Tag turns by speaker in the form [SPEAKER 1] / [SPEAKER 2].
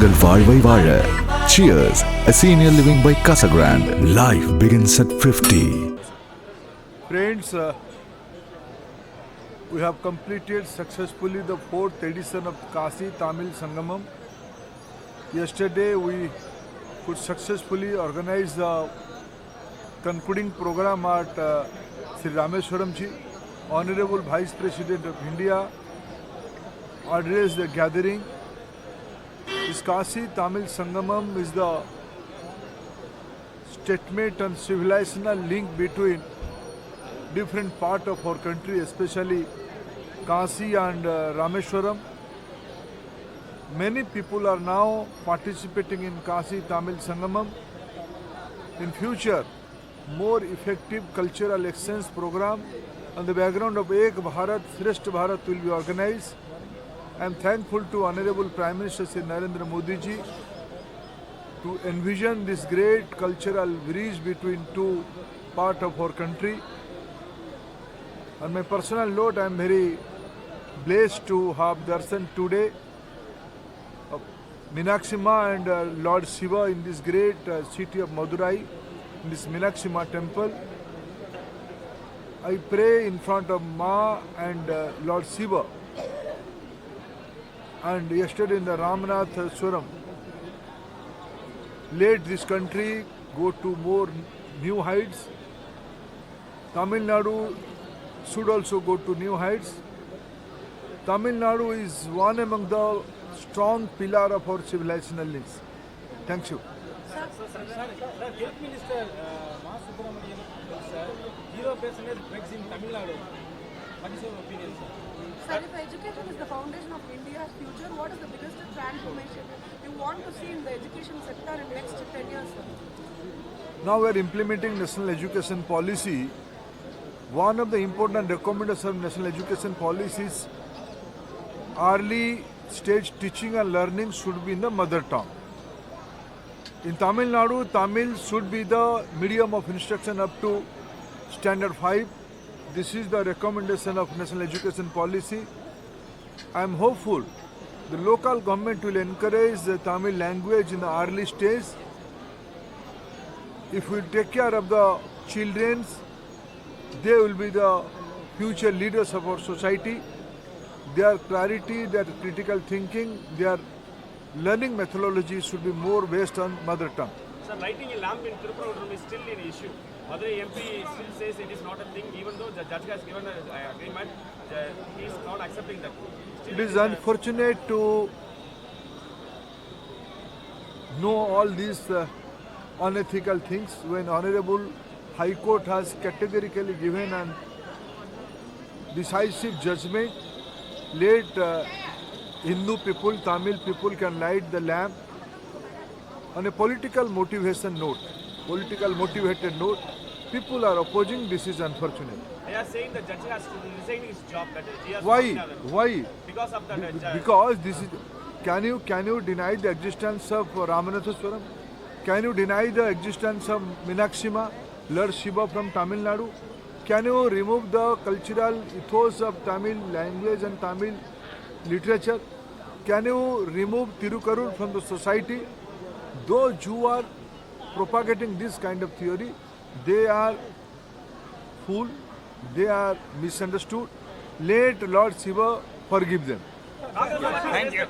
[SPEAKER 1] General Vazhvai Vaza. Cheers, a senior living by Casa Grande. Life begins at 50.
[SPEAKER 2] Friends, we have completed successfully the 4th edition of Kasi Tamil Sangamam. Yesterday we could successfully organize the concluding program at Sri Rameswaram ji. Honorable Vice President of India addressed the gathering. This Kasi Tamil Sangamam is the statement and civilizational link between different part of our country, especially Kasi and Rameswaram. Many people are now participating in Kasi Tamil Sangamam. In future, more effective cultural exchange program on the background of Ek Bharat, Shresth Bharat will be organized. I am thankful to Honorable Prime Minister Sri Narendra Modi ji to envision this great cultural bridge between two parts of our country. On my personal note, I am very blessed to have darshan today of Meenakshi Ma and Lord Shiva in this great city of Madurai, in this Meenakshi Ma temple. I pray in front of Ma and Lord Shiva. And yesterday in the Ramnath Swaram, let this country go to more new heights. Tamil Nadu should also go to new heights. Tamil Nadu is one among the strong pillar of our civilizational links. Thank you.
[SPEAKER 3] Sir, Health Minister Ma Subramanian said 0% drugs in Tamil Nadu. What is your opinion, sir?
[SPEAKER 4] Sir, if education is the foundation of India's future, what is the biggest transformation you want to see in the education sector in next 10 years, sir?
[SPEAKER 2] Now we are implementing national education policy. One of the important recommendations of national education policy is early stage teaching and learning should be in the mother tongue. In Tamil Nadu, Tamil should be the medium of instruction up to standard 5. This is the recommendation of national education policy. I am hopeful the local government will encourage the Tamil language in the early stage. If we take care of the children, they will be the future leaders of our society. Their clarity, their critical thinking, their learning methodology should be more based on mother tongue.
[SPEAKER 3] Sir, lighting a lamp in Tirupur is still an issue. Madurai MP still says it is not a thing, even though the judge has given an agreement, he is not accepting that.
[SPEAKER 2] It is unfortunate to know all these unethical things when Honorable High Court has categorically given an decisive judgment. Let Hindu people, Tamil people can light the lamp on a political motivation note, political motivated note. People are opposing. This is unfortunate.
[SPEAKER 3] They are saying the judge has to resign his job. That he has
[SPEAKER 2] Why? Why?
[SPEAKER 3] Because of that.
[SPEAKER 2] Because this is. Can you deny the existence of Ramanathaswaram? Can you deny the existence of Meenakshi Ma, Lord Shiva from Tamil Nadu? Can you remove the cultural ethos of Tamil language and Tamil literature? Can you remove Tirukarur from the society? Those who are propagating this kind of theory, they are fool, they are misunderstood. Let Lord Shiva forgive them.
[SPEAKER 3] Thank you.